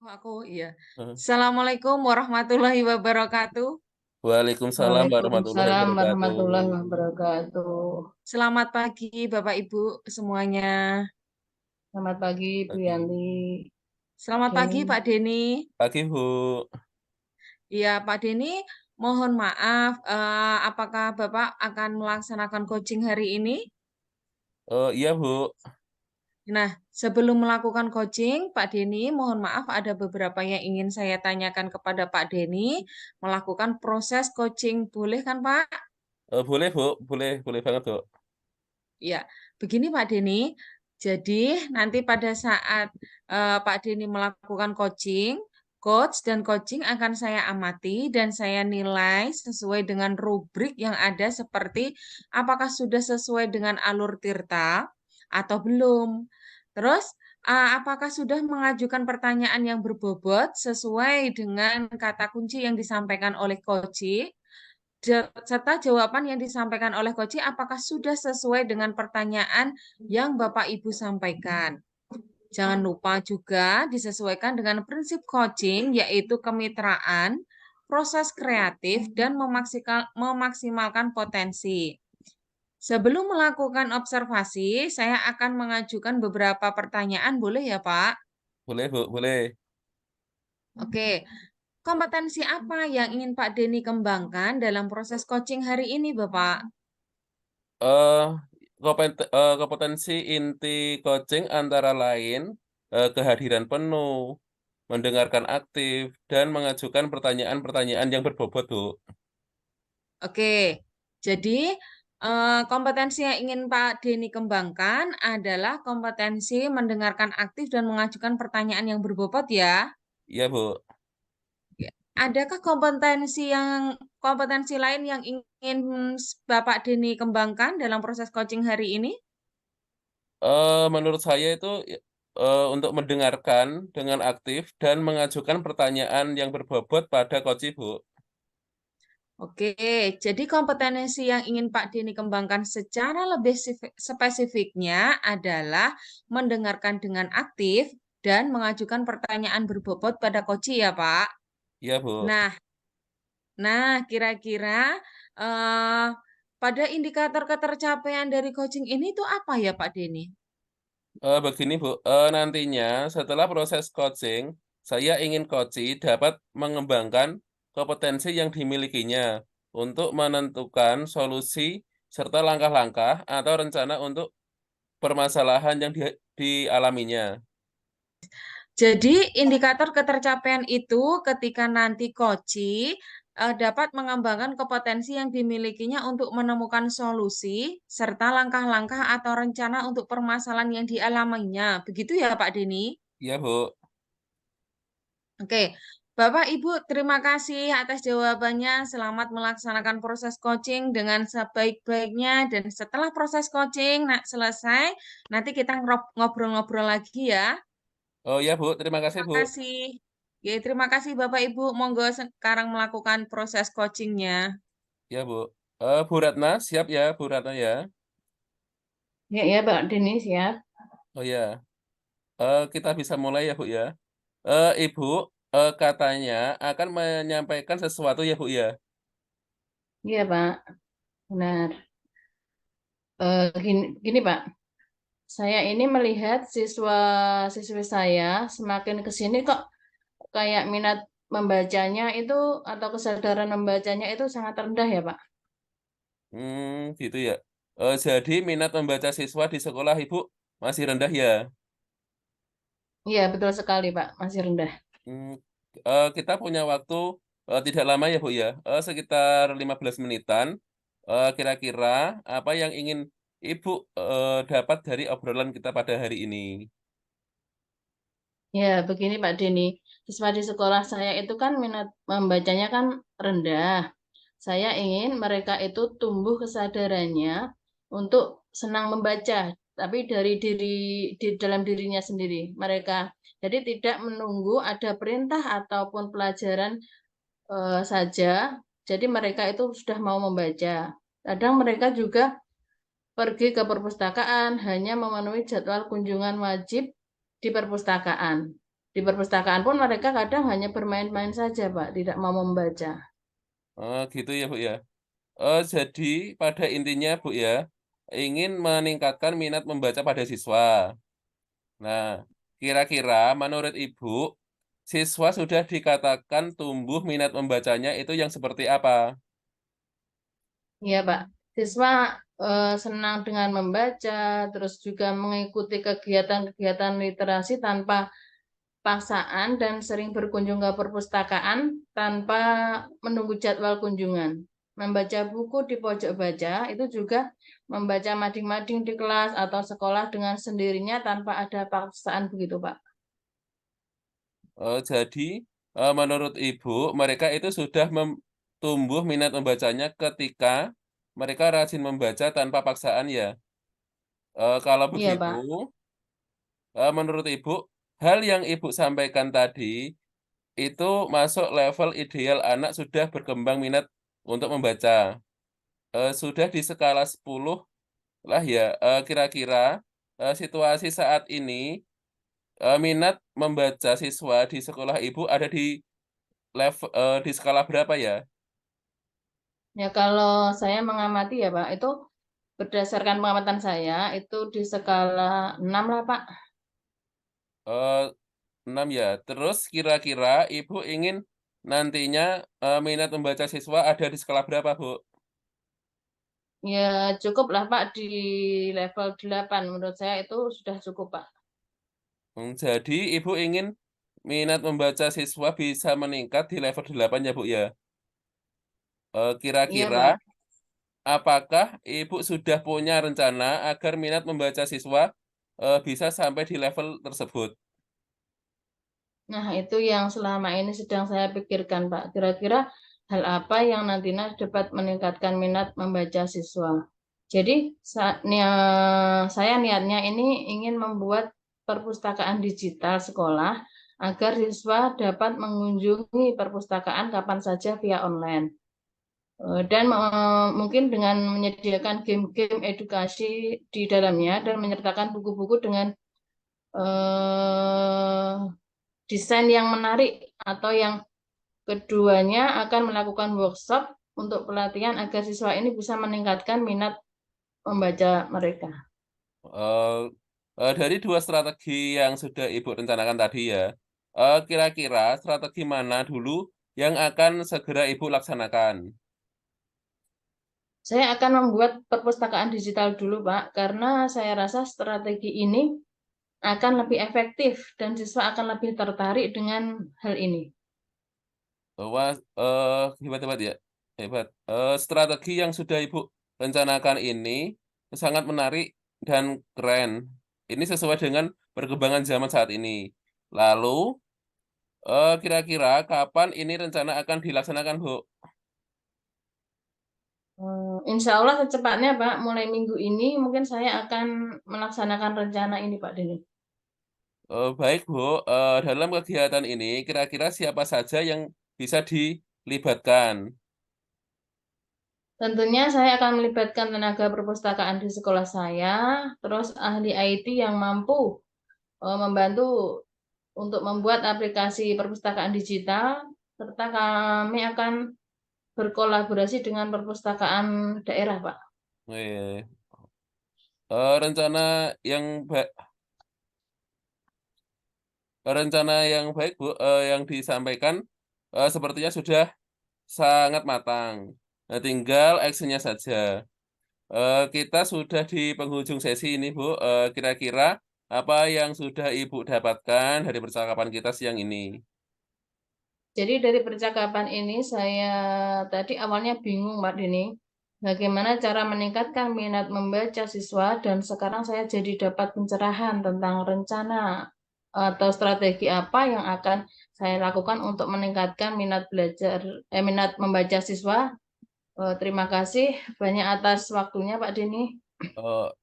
Iya. Heeh. Assalamualaikum warahmatullahi wabarakatuh. Waalaikumsalam warahmatullahi Waalaikumsalam wabarakatuh. warahmatullahi wabarakatuh. Selamat pagi Bapak Ibu semuanya. Selamat pagi, Bu Pagi. Yanti. Selamat pagi Denny. Pak Denny. Pagi, Bu. Iya Pak Denny, mohon maaf, apakah Bapak akan melaksanakan coaching hari ini? Oh, iya, Bu. Nah, sebelum melakukan coaching, Pak Denny, mohon maaf ada beberapa yang ingin saya tanyakan kepada Pak Denny, melakukan proses coaching, boleh kan Pak? Boleh, Bu. Boleh banget, Bu. Ya, begini Pak Denny. Jadi nanti pada saat Pak Denny melakukan coaching, coach dan coaching akan saya amati dan saya nilai sesuai dengan rubrik yang ada seperti apakah sudah sesuai dengan alur Tirta atau belum. Terus apakah sudah mengajukan pertanyaan yang berbobot sesuai dengan kata kunci yang disampaikan oleh coach serta jawaban yang disampaikan oleh Koci apakah sudah sesuai dengan pertanyaan yang Bapak Ibu sampaikan. Jangan lupa juga disesuaikan dengan prinsip coaching yaitu kemitraan, proses kreatif, dan memaksimalkan potensi. Sebelum melakukan observasi, saya akan mengajukan beberapa pertanyaan, boleh ya Pak? Boleh, Bu. Boleh. Oke, kompetensi apa yang ingin Pak Denny kembangkan dalam proses coaching hari ini, Bapak? Eh, kompetensi inti coaching antara lain kehadiran penuh, mendengarkan aktif, dan mengajukan pertanyaan-pertanyaan yang berbobot, Bu. Oke, jadi kompetensi yang ingin Pak Denny kembangkan adalah kompetensi mendengarkan aktif dan mengajukan pertanyaan yang berbobot ya. Iya, Bu. Adakah kompetensi lain yang ingin Bapak Denny kembangkan dalam proses coaching hari ini? Menurut saya itu untuk mendengarkan dengan aktif dan mengajukan pertanyaan yang berbobot pada coach, Bu. Oke, jadi kompetensi yang ingin Pak Denny kembangkan secara lebih spesifiknya adalah mendengarkan dengan aktif dan mengajukan pertanyaan berbobot pada coach ya, Pak. Iya, Bu. Nah, kira-kira eh, pada indikator ketercapaian dari coaching ini tuh apa ya, Pak Denny? Begini, Bu, nantinya setelah proses coaching, saya ingin coach dapat mengembangkan kompetensi yang dimilikinya untuk menentukan solusi serta langkah-langkah atau rencana untuk permasalahan yang dialaminya. Jadi indikator ketercapaian itu ketika nanti coach dapat mengembangkan kompetensi yang dimilikinya untuk menemukan solusi serta langkah-langkah atau rencana untuk permasalahan yang dialaminya. Begitu ya Pak Denny? Iya, Bu. Oke, Bapak Ibu terima kasih atas jawabannya. Selamat melaksanakan proses coaching dengan sebaik-baiknya dan setelah proses coaching selesai, nanti kita ngobrol-ngobrol lagi ya. Oh, iya, Bu, terima kasih, Terima Bu. kasih. Ya, terima kasih Bapak Ibu. Monggo sekarang melakukan proses coachingnya. Iya, Bu. Bu Ratna, siap ya, Bu Ratna ya? Ya, ya, Pak Denny siap. Oh ya, kita bisa mulai ya, Bu ya. Ibu, katanya akan menyampaikan sesuatu ya, Bu ya? Iya, Pak. Benar. Gini, Pak. Saya ini melihat siswa-siswi saya semakin ke sini kok kayak minat membacanya itu atau kesadaran membacanya itu sangat rendah ya, Pak. Gitu ya. Jadi minat membaca siswa di sekolah Ibu masih rendah ya? Iya, betul sekali, Pak. Masih rendah. Mmm, kita punya waktu, tidak lama ya, Bu, ya, sekitar 15 menitan. Kira-kira apa yang ingin Ibu, dapat dari obrolan kita pada hari ini? Ya, begini Pak Denny. Siswa di sekolah saya itu kan minat membacanya kan rendah. Saya ingin mereka itu tumbuh kesadarannya untuk senang membaca, tapi dari di dalam dirinya sendiri. Mereka jadi tidak menunggu ada perintah ataupun pelajaran saja. Jadi mereka itu sudah mau membaca. Kadang mereka juga pergi ke perpustakaan hanya memenuhi jadwal kunjungan wajib di perpustakaan. Di perpustakaan pun mereka kadang hanya bermain-main saja, Pak, tidak mau membaca. Gitu ya Bu ya. Jadi pada intinya Bu ya, ingin meningkatkan minat membaca pada siswa. Nah, kira-kira menurut Ibu, siswa sudah dikatakan tumbuh minat membacanya itu yang seperti apa? Iya, Pak. Siswa senang dengan membaca, terus juga mengikuti kegiatan-kegiatan literasi tanpa paksaan dan sering berkunjung ke perpustakaan tanpa menunggu jadwal kunjungan. Membaca buku di pojok baca itu juga membaca mading-mading di kelas atau sekolah dengan sendirinya tanpa ada paksaan begitu, Pak. Jadi menurut Ibu, mereka itu sudah tumbuh minat membacanya ketika mereka rajin membaca tanpa paksaan ya. Kalau Iya, begitu, Pak. menurut Ibu, hal yang Ibu sampaikan tadi itu masuk level ideal anak sudah berkembang minat untuk membaca. Sudah di skala 10 lah ya, kira-kira situasi saat ini minat membaca siswa di sekolah Ibu ada di di skala berapa ya? Ya, kalau saya mengamati ya, Pak, itu berdasarkan pengamatan saya itu di skala 6 lah, Pak. Eee, 6 ya. Terus kira-kira Ibu ingin nantinya, minat membaca siswa ada di skala berapa, Bu? Ya, cukup lah, Pak, di level 8. Menurut saya itu sudah cukup, Pak. Jadi Ibu ingin minat membaca siswa bisa meningkat di level 8 ya, Bu, ya? Iya, Kira-kira Pak. apakah Ibu sudah punya rencana agar minat membaca siswa, bisa sampai di level tersebut? Nah, itu yang selama ini sedang saya pikirkan, Pak. Kira-kira hal apa yang nantinya dapat meningkatkan minat membaca siswa. Jadi, saya niatnya ini ingin membuat perpustakaan digital sekolah agar siswa dapat mengunjungi perpustakaan kapan saja via online. Dan mungkin dengan menyediakan game-game edukasi di dalamnya dan menyertakan buku-buku dengan eh, desain yang menarik atau yang keduanya akan melakukan workshop untuk pelatihan agar siswa ini bisa meningkatkan minat membaca mereka. Eee dari 2 strategi yang sudah Ibu rencanakan tadi ya, kira-kira strategi mana dulu yang akan segera Ibu laksanakan? Saya akan membuat perpustakaan digital dulu, Pak, karena saya rasa strategi ini akan lebih efektif dan siswa akan lebih tertarik dengan hal ini. Wah, hebat hebat ya, hebat. Strategi yang sudah Ibu rencanakan ini sangat menarik dan keren. Ini sesuai dengan perkembangan zaman saat ini. Lalu, kira-kira kapan ini rencana akan dilaksanakan, Bu? Insya Allah secepatnya, Pak, mulai minggu ini mungkin saya akan melaksanakan rencana ini, Pak Denny. Baik, Bu, dalam kegiatan ini kira-kira siapa saja yang bisa dilibatkan? Tentunya saya akan melibatkan tenaga perpustakaan di sekolah saya, terus ahli IT yang mampu membantu untuk membuat aplikasi perpustakaan digital, serta kami akan berkolaborasi dengan perpustakaan daerah, Pak. Wih, rencana yang baik, Bu, yang disampaikan, sepertinya sudah sangat matang. Nah, tinggal action-nya saja. Kita sudah di penghujung sesi ini, Bu, kira-kira apa yang sudah Ibu dapatkan dari percakapan kita siang ini? Jadi dari percakapan ini saya tadi awalnya bingung, Pak Dini, bagaimana cara meningkatkan minat membaca siswa dan sekarang saya jadi dapat pencerahan tentang rencana atau strategi apa yang akan saya lakukan untuk meningkatkan minat membaca siswa. Terima kasih banyak atas waktunya, Pak Dini.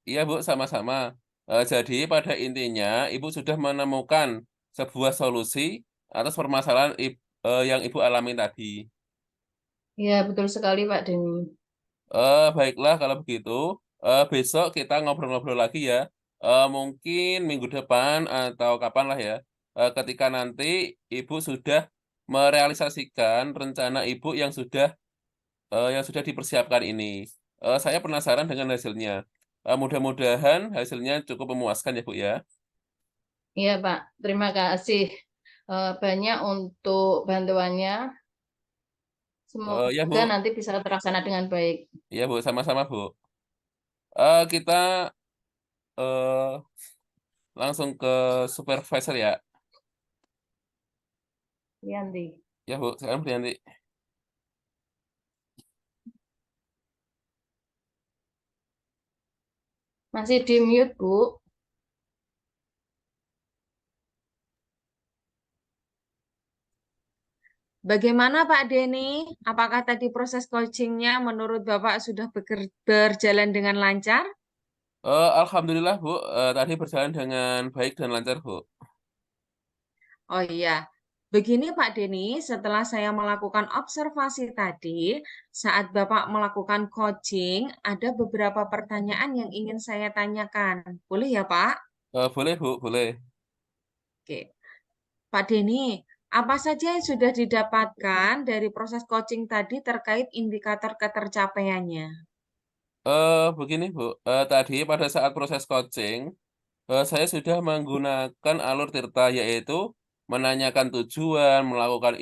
Iya, Bu, sama-sama. Jadi pada intinya Ibu sudah menemukan sebuah solusi atas permasalahan yang Ibu alami tadi. Ya, betul sekali, Pak Dini. Baiklah kalau begitu, besok kita ngobrol-ngobrol lagi ya. Mungkin minggu depan atau kapan lah ya. ketika nanti Ibu sudah merealisasikan rencana Ibu yang sudah dipersiapkan ini. Saya penasaran dengan hasilnya. Mudah-mudahan hasilnya cukup memuaskan ya Bu ya. Iya, Pak. Terima kasih banyak untuk bantuannya. Ya Semoga Bu, nanti bisa terlaksana dengan baik. ya Bu, sama-sama Bu. Kita eh, langsung ke supervisor ya. Yanti. Ya Bu, sekarang Bu Yanti. Masih di mute, Bu. Bagaimana Pak Denny? Apakah tadi proses coachingnya menurut Bapak sudah berjalan dengan lancar? Alhamdulillah Bu, tadi berjalan dengan baik dan lancar Bu. Oh iya, begini Pak Denny, setelah saya melakukan observasi tadi, saat Bapak melakukan coaching, ada beberapa pertanyaan yang ingin saya tanyakan. Boleh ya Pak? Boleh Bu, boleh. Oke. Pak Denny, apa saja yang sudah didapatkan dari proses coaching tadi terkait indikator ketercapaiannya? Begini Bu, tadi pada saat proses coaching, saya sudah menggunakan alur Tirta, yaitu menanyakan tujuan, melakukan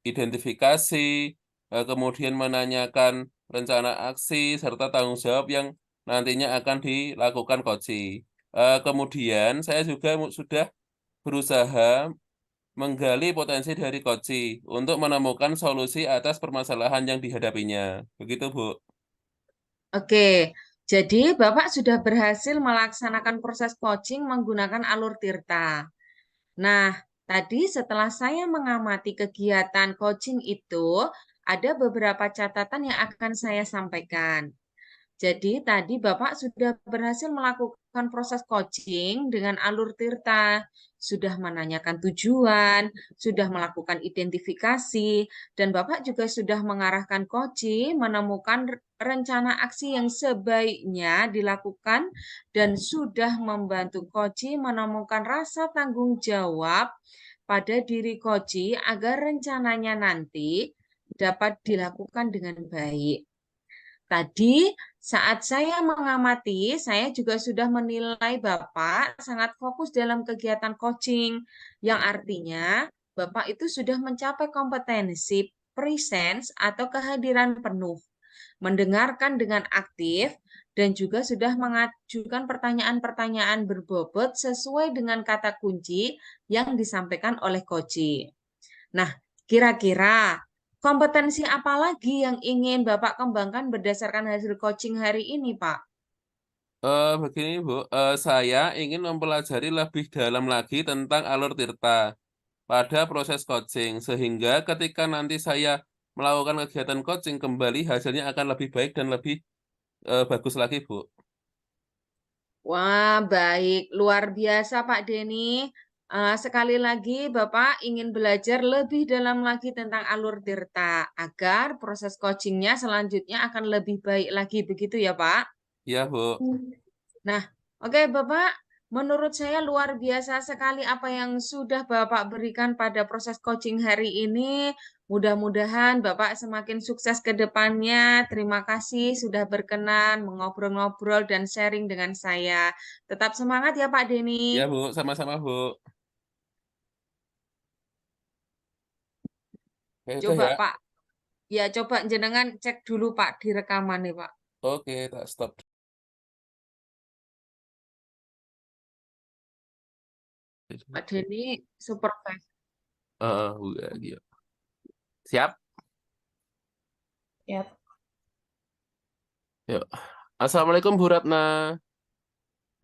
identifikasi, kemudian menanyakan rencana aksi, serta tanggung jawab yang nantinya akan dilakukan coaching. Kemudian saya juga sudah berusaha menggali potensi dari coaching untuk menemukan solusi atas permasalahan yang dihadapinya. Begitu Bu. Oke, jadi Bapak sudah berhasil melaksanakan proses coaching menggunakan alur Tirta. Nah, tadi setelah saya mengamati kegiatan coaching itu, ada beberapa catatan yang akan saya sampaikan. Jadi tadi Bapak sudah berhasil melakukan proses coaching dengan alur Tirta, sudah menanyakan tujuan, sudah melakukan identifikasi, dan Bapak juga sudah mengarahkan coaching menemukan rencana aksi yang sebaiknya dilakukan dan sudah membantu coaching menemukan rasa tanggung jawab pada diri coaching agar rencananya nanti dapat dilakukan dengan baik. Tadi saat saya mengamati, saya juga sudah menilai Bapak sangat fokus dalam kegiatan coaching, yang artinya Bapak itu sudah mencapai kompetensi presence atau kehadiran penuh, mendengarkan dengan aktif, dan juga sudah mengajukan pertanyaan-pertanyaan berbobot sesuai dengan kata kunci yang disampaikan oleh coaching. Nah, kira-kira kompetensi apa lagi yang ingin Bapak kembangkan berdasarkan hasil coaching hari ini, Pak? Begini Bu, saya ingin mempelajari lebih dalam lagi tentang alur Tirta pada proses coaching, sehingga ketika nanti saya melakukan kegiatan coaching kembali, hasilnya akan lebih baik dan lebih bagus lagi Bu. Wah, baik. Luar biasa, Pak Denny. Sekali lagi, Bapak ingin belajar lebih dalam lagi tentang alur Tirta, agar proses coachingnya selanjutnya akan lebih baik lagi. Begitu ya, Pak? Ya Bu. Nah, oke Bapak, menurut saya luar biasa sekali apa yang sudah Bapak berikan pada proses coaching hari ini. Mudah-mudahan Bapak semakin sukses ke depannya. Terima kasih sudah berkenan mengobrol-ngobrol dan sharing dengan saya. Tetap semangat ya Pak Denny. Ya Bu, sama-sama Bu. Oke, udah Coba ya. Pak, ya coba jenengan cek dulu Pak di rekaman nih Pak. Oke, tak stop. Pak Denny supervise. Udah, gitu. Siap? Ya. Yuk. Assalamualaikum Bu Ratna.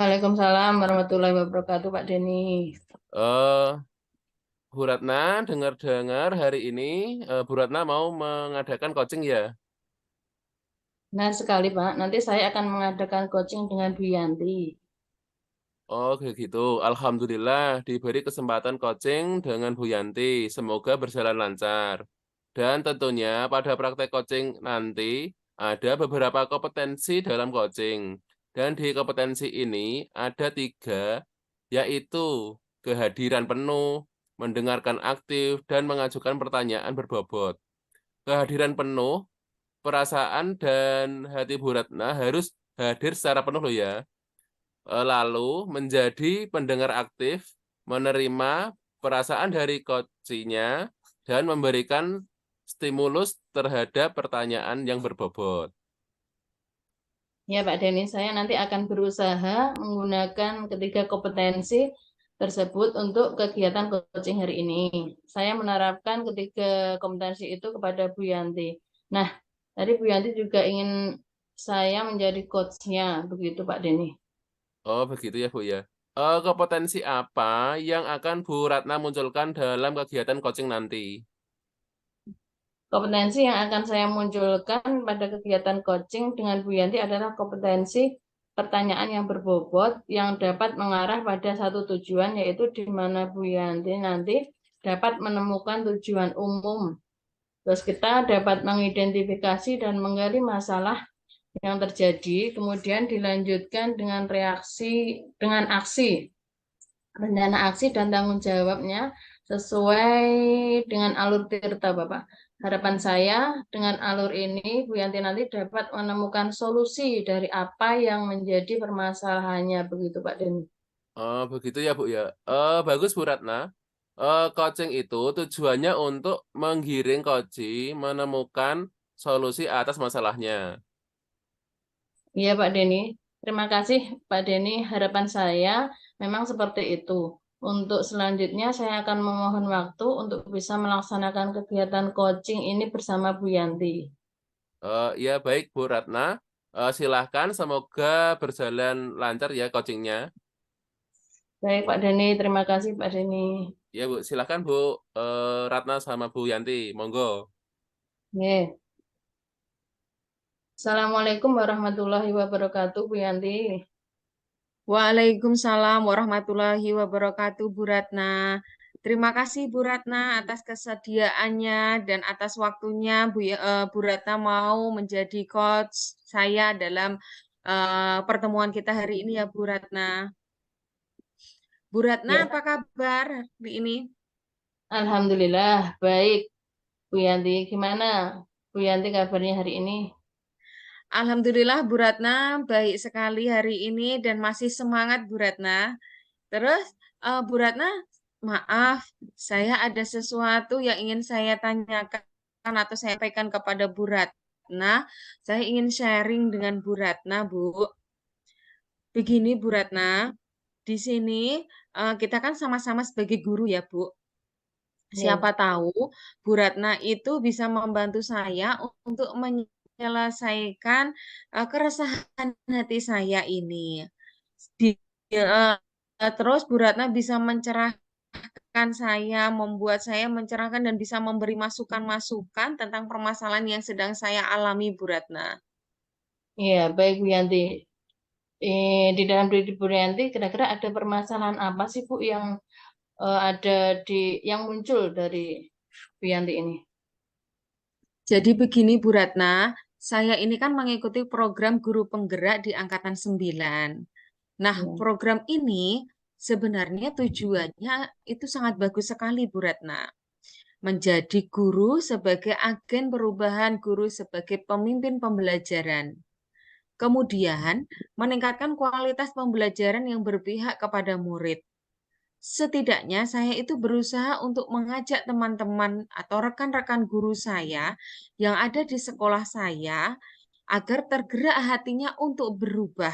Waalaikumsalam warahmatullahi wabarakatuh, Pak Denny. Eh, Bu Ratna, dengar-dengar hari ini Bu Ratna mau mengadakan coaching ya? Benar sekali, Pak. Nanti saya akan mengadakan coaching dengan Bu Yanti. Oh, kayak gitu. Alhamdulillah diberi kesempatan coaching dengan Bu Yanti. Semoga berjalan lancar. Dan tentunya pada praktek coaching nanti ada beberapa kompetensi dalam coaching. Dan di kompetensi ini ada 3, yaitu kehadiran penuh, mendengarkan aktif, dan mengajukan pertanyaan berbobot. Kehadiran penuh, perasaan dan hati Bu Ratna harus hadir secara penuh loh ya. Lalu menjadi pendengar aktif, menerima perasaan dari coachnya, dan memberikan stimulus terhadap pertanyaan yang berbobot. Ya Pak Denny, saya nanti akan berusaha menggunakan ketiga kompetensi tersebut untuk kegiatan coaching hari ini. Saya menerapkan ketiga kompetensi itu kepada Bu Yanti. Nah, tadi Bu Yanti juga ingin saya menjadi coachnya, begitu Pak Denny. Oh, begitu ya, Bu ya. Kompetensi apa yang akan Bu Ratna munculkan dalam kegiatan coaching nanti? Kompetensi yang akan saya munculkan pada kegiatan coaching dengan Bu Yanti adalah kompetensi pertanyaan yang berbobot yang dapat mengarah pada satu tujuan, yaitu di mana Bu Yanti nanti dapat menemukan tujuan umum. Terus kita dapat mengidentifikasi dan menggali masalah yang terjadi, kemudian dilanjutkan dengan aksi, rencana aksi dan tanggung jawabnya sesuai dengan alur tirta Bapak. Harapan saya dengan alur ini Bu Yanti nanti dapat menemukan solusi dari apa yang menjadi permasalahannya, begitu Pak Denny. Oh, begitu ya, Bu ya. Bagus, Bu Ratna. Coaching itu tujuannya untuk menggiring coaching menemukan solusi atas masalahnya. Iya Pak Denny, terima kasih Pak Denny. Harapan saya memang seperti itu. Untuk selanjutnya saya akan memohon waktu untuk bisa melaksanakan kegiatan coaching ini bersama Bu Yanti. Ya baik, Bu Ratna. Silahkan, semoga berjalan lancar ya coachingnya. Baik Pak Denny, terima kasih Pak Denny. Ya, Bu. Silahkan, Bu Ratna sama Bu Yanti. Monggo. Oke. Assalamualaikum warahmatullahi wabarakatuh, Bu Yanti. Waalaikumsalam warahmatullahi wabarakatuh, Bu Ratna. Terima kasih Bu Ratna atas kesediaannya dan atas waktunya Bu Ratna mau menjadi coach saya dalam pertemuan kita hari ini ya Bu Ratna. Bu Ratna Ya, apa kabar hari ini? Alhamdulillah baik, Bu Yanti. Gimana Bu Yanti kabarnya hari ini? Alhamdulillah Bu Ratna baik sekali hari ini dan masih semangat Bu Ratna. Terus Bu Ratna, maaf, saya ada sesuatu yang ingin saya tanyakan atau saya sampaikan kepada Bu Ratna. Saya ingin sharing dengan Bu Ratna, Bu. Begini Bu Ratna, di sini kita kan sama-sama sebagai guru ya, Bu. Ya, Siapa tahu Bu Ratna itu bisa membantu saya untuk menyelesaikan keresahan hati saya ini. Terus Bu Ratna bisa mencerahkan saya, membuat saya mencerahkan dan bisa memberi masukan-masukan tentang permasalahan yang sedang saya alami, Bu Ratna. ya baik Bu Yanti. Di dalam diri Bu Yanti kira-kira ada permasalahan apa sih Bu yang ada yang muncul dari Bu Yanti ini? Jadi begini Bu Ratna, saya ini kan mengikuti program guru penggerak di Angkatan 9. Nah, Ya. program ini sebenarnya tujuannya itu sangat bagus sekali Bu Ratna. Menjadi guru sebagai agen perubahan, guru sebagai pemimpin pembelajaran. Kemudian, meningkatkan kualitas pembelajaran yang berpihak kepada murid. Setidaknya saya itu berusaha untuk mengajak teman-teman atau rekan-rekan guru saya yang ada di sekolah saya agar tergerak hatinya untuk berubah,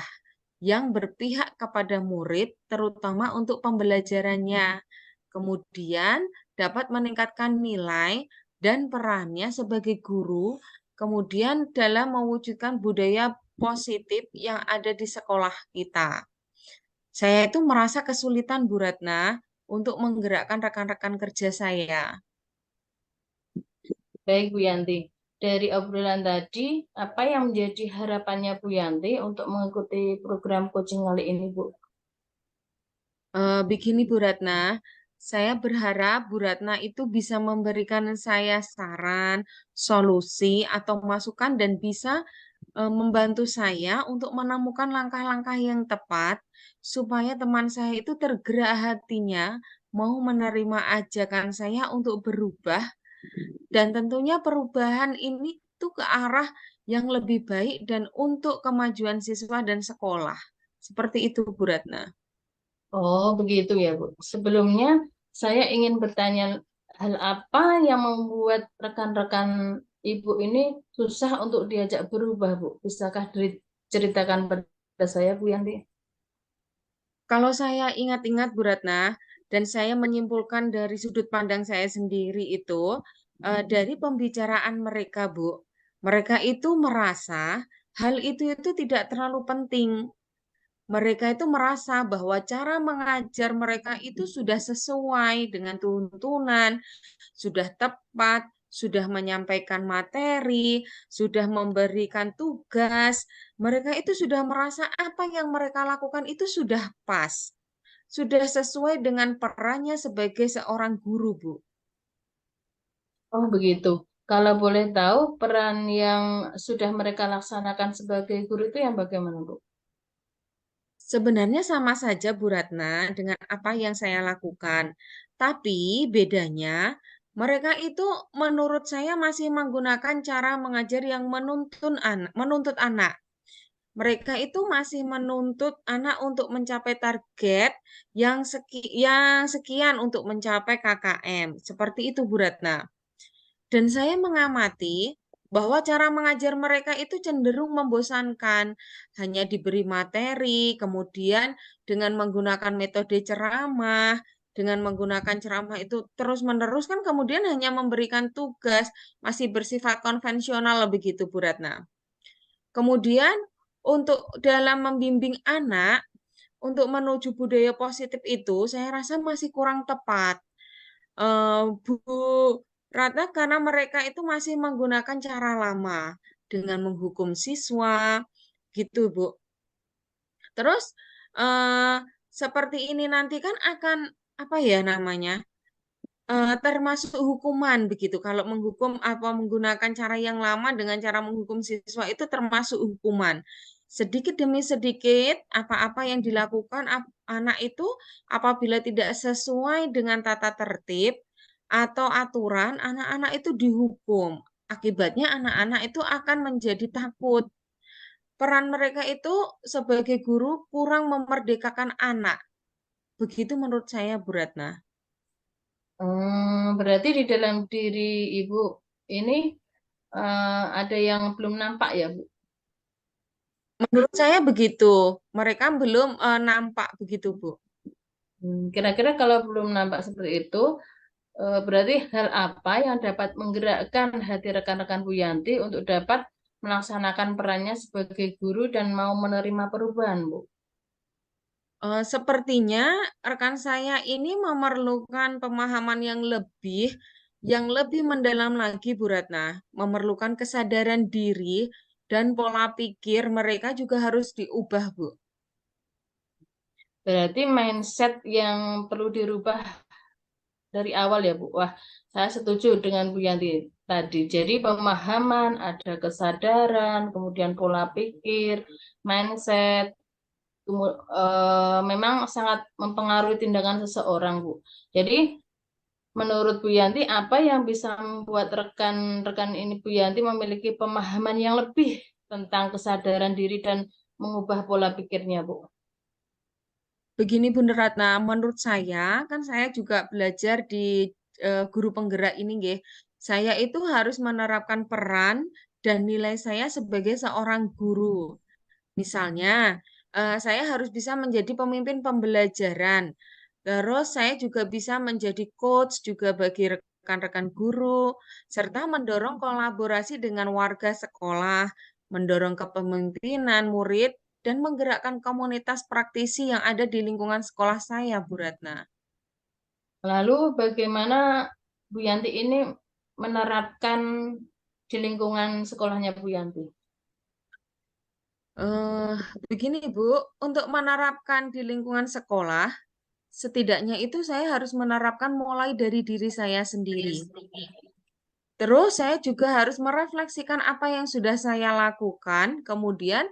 yang berpihak kepada murid, terutama untuk pembelajarannya. Kemudian dapat meningkatkan nilai dan perannya sebagai guru, kemudian dalam mewujudkan budaya positif yang ada di sekolah kita. Saya itu merasa kesulitan, Bu Ratna, untuk menggerakkan rekan-rekan kerja saya. Baik Bu Yanti. Dari obrolan tadi, apa yang menjadi harapannya Bu Yanti untuk mengikuti program coaching kali ini, Bu? Begini, Bu Ratna, saya berharap Bu Ratna itu bisa memberikan saya saran, solusi, atau masukan dan bisa membantu saya untuk menemukan langkah-langkah yang tepat supaya teman saya itu tergerak hatinya mau menerima ajakan saya untuk berubah dan tentunya perubahan ini tuh ke arah yang lebih baik dan untuk kemajuan siswa dan sekolah. Seperti itu, Bu Ratna. Oh, begitu ya, Bu. Sebelumnya saya ingin bertanya hal apa yang membuat rekan-rekan Ibu ini susah untuk diajak berubah, Bu? Bisakah ceritakan pada saya, Bu Yanti? Kalau saya ingat-ingat, Bu Ratna, dan saya menyimpulkan dari sudut pandang saya sendiri itu, dari pembicaraan mereka, Bu, mereka itu merasa hal itu tidak terlalu penting. Mereka itu merasa bahwa cara mengajar mereka itu sudah sesuai dengan tuntunan, sudah tepat, sudah menyampaikan materi, sudah memberikan tugas. Mereka itu sudah merasa apa yang mereka lakukan itu sudah pas, sudah sesuai dengan perannya sebagai seorang guru, Bu. Oh, begitu. Kalau boleh tahu, peran yang sudah mereka laksanakan sebagai guru itu yang bagaimana, Bu? Sebenarnya sama saja, Bu Ratna, dengan apa yang saya lakukan. Tapi bedanya, mereka itu menurut saya masih menggunakan cara mengajar yang menuntut anak. Mereka itu masih menuntut anak untuk mencapai target yang sekian untuk mencapai KKM. Seperti itu, Bu Ratna. Dan saya mengamati bahwa cara mengajar mereka itu cenderung membosankan. Hanya diberi materi, kemudian dengan menggunakan metode ceramah, dengan menggunakan ceramah itu terus-menerus kan kemudian hanya memberikan tugas, masih bersifat konvensional begitu, Bu Ratna. Kemudian untuk dalam membimbing anak, untuk menuju budaya positif itu, saya rasa masih kurang tepat. Bu Ratna, karena mereka itu masih menggunakan cara lama dengan menghukum siswa, gitu, Bu. Terus eh, seperti ini nanti kan akan apa ya namanya? Termasuk hukuman begitu. Kalau menghukum apa menggunakan cara yang lama dengan cara menghukum siswa itu termasuk hukuman. Sedikit demi sedikit apa-apa yang dilakukan anak itu apabila tidak sesuai dengan tata tertib atau aturan, anak-anak itu dihukum. Akibatnya anak-anak itu akan menjadi takut. Peran mereka itu sebagai guru kurang memerdekakan anak. Begitu menurut saya, Bu Ratna. Berarti di dalam diri Ibu ini ada yang belum nampak ya, Bu? Menurut saya begitu. Mereka belum nampak begitu, Bu. Kira-kira kalau belum nampak seperti itu, berarti hal apa yang dapat menggerakkan hati rekan-rekan Bu Yanti untuk dapat melaksanakan perannya sebagai guru dan mau menerima perubahan, Bu? Sepertinya rekan saya ini memerlukan pemahaman yang lebih mendalam lagi, Bu Ratna. Memerlukan kesadaran diri dan pola pikir mereka juga harus diubah, Bu. Berarti mindset yang perlu dirubah dari awal ya, Bu. Wah, saya setuju dengan Bu Yanti tadi. Jadi pemahaman, ada kesadaran, kemudian pola pikir, mindset, memang sangat mempengaruhi tindakan seseorang, Bu. Jadi menurut Bu Yanti, apa yang bisa membuat rekan-rekan ini Bu Yanti memiliki pemahaman yang lebih tentang kesadaran diri dan mengubah pola pikirnya, Bu? Begini, Bu Ratna, menurut saya, kan saya juga belajar di guru penggerak ini, nggih. Saya itu harus menerapkan peran dan nilai saya sebagai seorang guru. Misalnya, saya harus bisa menjadi pemimpin pembelajaran. Terus saya juga bisa menjadi coach juga bagi rekan-rekan guru, serta mendorong kolaborasi dengan warga sekolah, mendorong kepemimpinan murid, dan menggerakkan komunitas praktisi yang ada di lingkungan sekolah saya, Bu Ratna. Lalu bagaimana Bu Yanti ini menerapkan di lingkungan sekolahnya Bu Yanti? Eh, Begini, Bu, untuk menerapkan di lingkungan sekolah, setidaknya itu saya harus menerapkan mulai dari diri saya sendiri. Terus saya juga harus merefleksikan apa yang sudah saya lakukan. Kemudian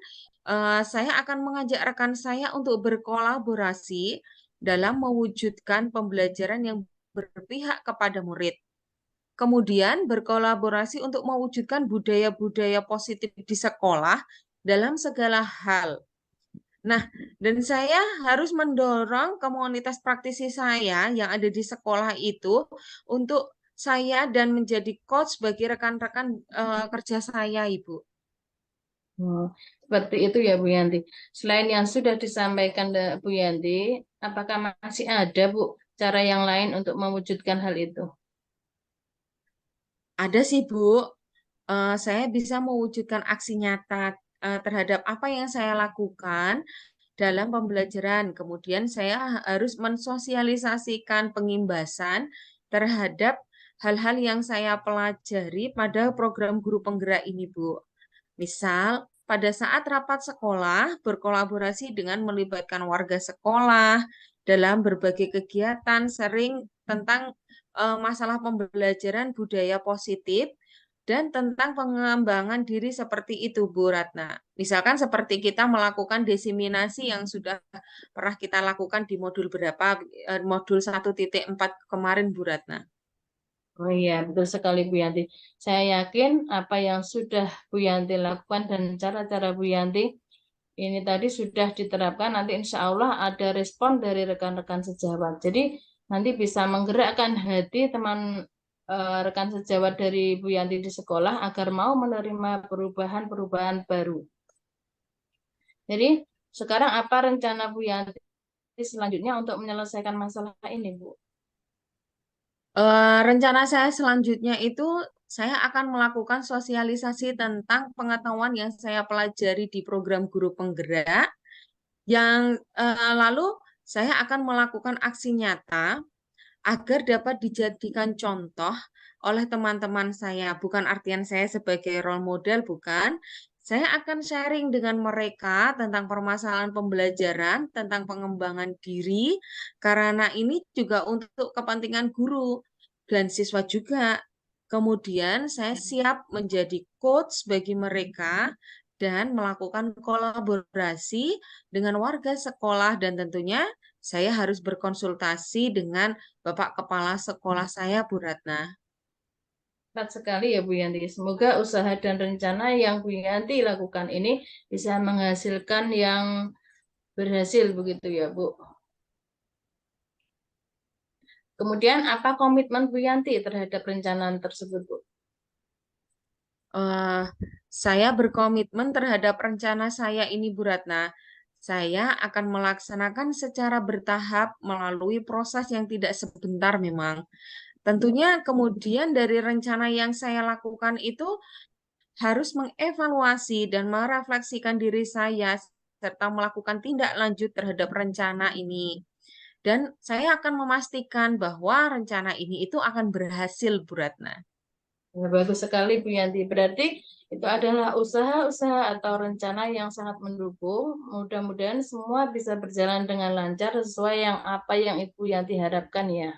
saya akan mengajak rekan saya untuk berkolaborasi dalam mewujudkan pembelajaran yang berpihak kepada murid. Kemudian berkolaborasi untuk mewujudkan budaya-budaya positif di sekolah dalam segala hal. Nah, dan saya harus mendorong komunitas praktisi saya yang ada di sekolah itu untuk saya dan menjadi coach bagi rekan-rekan kerja saya, Ibu. Oh, seperti itu ya Bu Yanti. Selain yang sudah disampaikan Bu Yanti, apakah masih ada Bu cara yang lain untuk mewujudkan hal itu? Ada sih, Bu. Saya bisa mewujudkan aksi nyata terhadap apa yang saya lakukan dalam pembelajaran. Kemudian saya harus mensosialisasikan pengimbasan terhadap hal-hal yang saya pelajari pada program guru penggerak ini, Bu. Misal, pada saat rapat sekolah berkolaborasi dengan melibatkan warga sekolah dalam berbagai kegiatan sering tentang masalah pembelajaran budaya positif dan tentang pengembangan diri seperti itu, Bu Ratna. Misalkan seperti kita melakukan diseminasi yang sudah pernah kita lakukan di modul berapa, modul 1.4 kemarin, Bu Ratna. Oh iya, betul sekali Bu Yanti. Saya yakin apa yang sudah Bu Yanti lakukan dan cara-cara Bu Yanti ini tadi sudah diterapkan, nanti insya Allah ada respon dari rekan-rekan sejawat. Jadi nanti bisa menggerakkan hati teman rekan sejawat dari Bu Yanti di sekolah agar mau menerima perubahan-perubahan baru. Jadi sekarang apa rencana Bu Yanti selanjutnya untuk menyelesaikan masalah ini, Bu? Rencana saya selanjutnya itu saya akan melakukan sosialisasi tentang pengetahuan yang saya pelajari di program guru penggerak, yang lalu saya akan melakukan aksi nyata agar dapat dijadikan contoh oleh teman-teman saya. Bukan artian saya sebagai role model, bukan. Saya akan sharing dengan mereka tentang permasalahan pembelajaran, tentang pengembangan diri, karena ini juga untuk kepentingan guru dan siswa juga. Kemudian saya siap menjadi coach bagi mereka dan melakukan kolaborasi dengan warga sekolah dan tentunya saya harus berkonsultasi dengan Bapak Kepala Sekolah saya, Bu Ratna. Tepat sekali ya Bu Yanti. Semoga usaha dan rencana yang Bu Yanti lakukan ini bisa menghasilkan yang berhasil begitu ya Bu. Kemudian apa komitmen Bu Yanti terhadap rencana tersebut Bu? Eh, saya berkomitmen terhadap rencana saya ini, Bu Ratna. Saya akan melaksanakan secara bertahap melalui proses yang tidak sebentar memang. Tentunya kemudian dari rencana yang saya lakukan itu harus mengevaluasi dan merefleksikan diri saya serta melakukan tindak lanjut terhadap rencana ini. Dan saya akan memastikan bahwa rencana ini itu akan berhasil, Bu Ratna. Ya, bagus sekali Bu Yanti. Berarti itu adalah usaha-usaha atau rencana yang sangat mendukung. Mudah-mudahan semua bisa berjalan dengan lancar sesuai yang apa yang Ibu Yanti harapkan ya.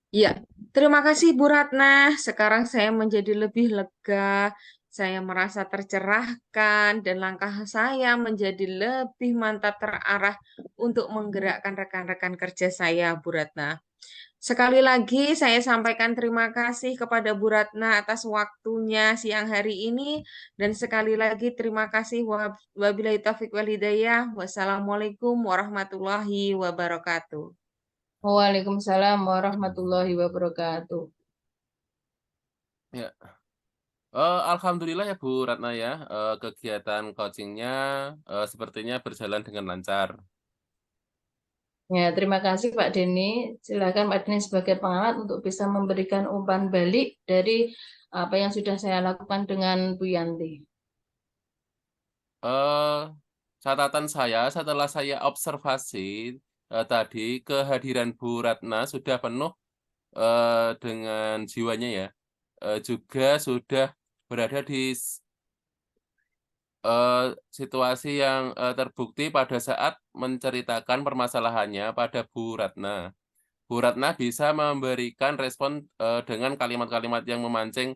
Ya, terima kasih Bu Ratna. Sekarang saya menjadi lebih lega, saya merasa tercerahkan, dan langkah saya menjadi lebih mantap terarah untuk menggerakkan rekan-rekan kerja saya, Bu Ratna. Sekali lagi saya sampaikan terima kasih kepada Bu Ratna atas waktunya siang hari ini, dan sekali lagi terima kasih. Wabillahi taufiq wal hidayah. Wassalamualaikum warahmatullahi wabarakatuh. Waalaikumsalam warahmatullahi wabarakatuh. Ya. Alhamdulillah ya Bu Ratna ya, kegiatan coachingnya sepertinya berjalan dengan lancar. Ya, terima kasih Pak Denny. Silakan Pak Denny sebagai pengamat untuk bisa memberikan umpan balik dari apa yang sudah saya lakukan dengan Bu Yanti. Eh, Catatan saya setelah saya observasi tadi kehadiran Bu Ratna sudah penuh dengan jiwanya ya. Juga sudah berada di eh, situasi yang terbukti pada saat menceritakan permasalahannya pada Bu Ratna. Bu Ratna bisa memberikan respon dengan kalimat-kalimat yang memancing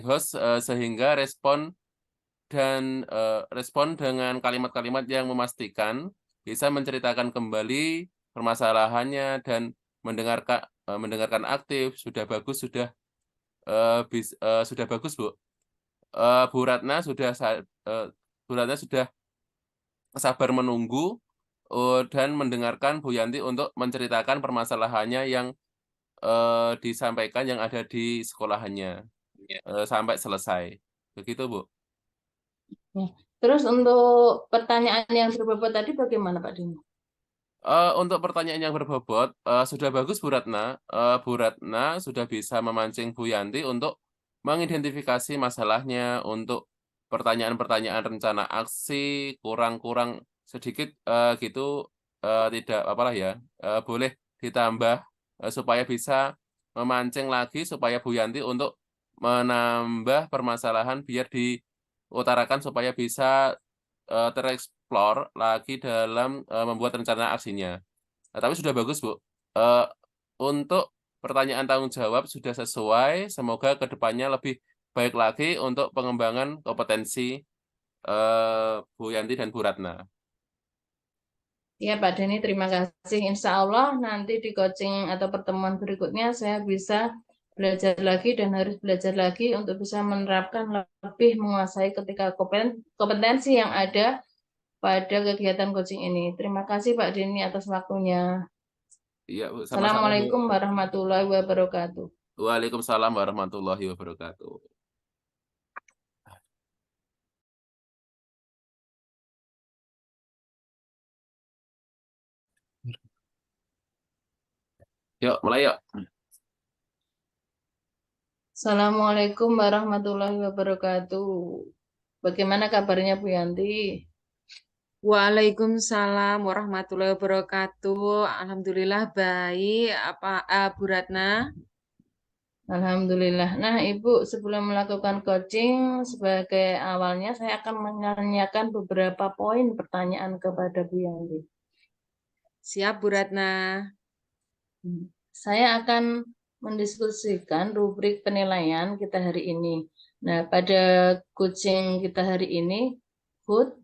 host sehingga respon dengan kalimat-kalimat yang memastikan bisa menceritakan kembali permasalahannya dan mendengarkan aktif. Sudah bagus, sudah bagus, Bu. Bu Ratna sudah sabar menunggu dan mendengarkan Bu Yanti untuk menceritakan permasalahannya yang disampaikan yang ada di sekolahannya sampai selesai. Begitu, Bu. Ya. Terus untuk pertanyaan yang berbobot tadi bagaimana Pak Dini? Untuk pertanyaan yang berbobot, sudah bagus Bu Ratna. Bu Ratna sudah bisa memancing Bu Yanti untuk mengidentifikasi masalahnya, untuk pertanyaan-pertanyaan rencana aksi, kurang-kurang sedikit gitu, tidak apalah ya, boleh ditambah supaya bisa memancing lagi, supaya Bu Yanti untuk menambah permasalahan biar diutarakan supaya bisa tereksplor lagi dalam membuat rencana aksinya. Nah, tapi sudah bagus, Bu. Untuk pertanyaan tanggung jawab sudah sesuai. Semoga ke depannya lebih baik lagi untuk pengembangan kompetensi Bu Yanti dan Bu Ratna. Ya Pak Deni, terima kasih. Insya Allah nanti di coaching atau pertemuan berikutnya saya bisa belajar lagi dan harus belajar lagi untuk bisa menerapkan lebih menguasai ketika kompetensi yang ada pada kegiatan coaching ini. Terima kasih Pak Deni atas waktunya. Iya, Bu. Sama-sama, Bu. Assalamualaikum warahmatullahi wabarakatuh. Waalaikumsalam warahmatullahi wabarakatuh. Yuk, mulai yuk. Assalamualaikum warahmatullahi wabarakatuh. Bagaimana kabarnya Bu Yanti? Waalaikumsalam warahmatullahi wabarakatuh. Alhamdulillah baik. Bu Ratna? Alhamdulillah. Nah, Ibu, sebelum melakukan coaching, sebagai awalnya saya akan menanyakan beberapa poin pertanyaan kepada Bu Yanti. Siap, Bu Ratna. Saya akan mendiskusikan rubrik penilaian kita hari ini. Nah, pada coaching kita hari ini, HUT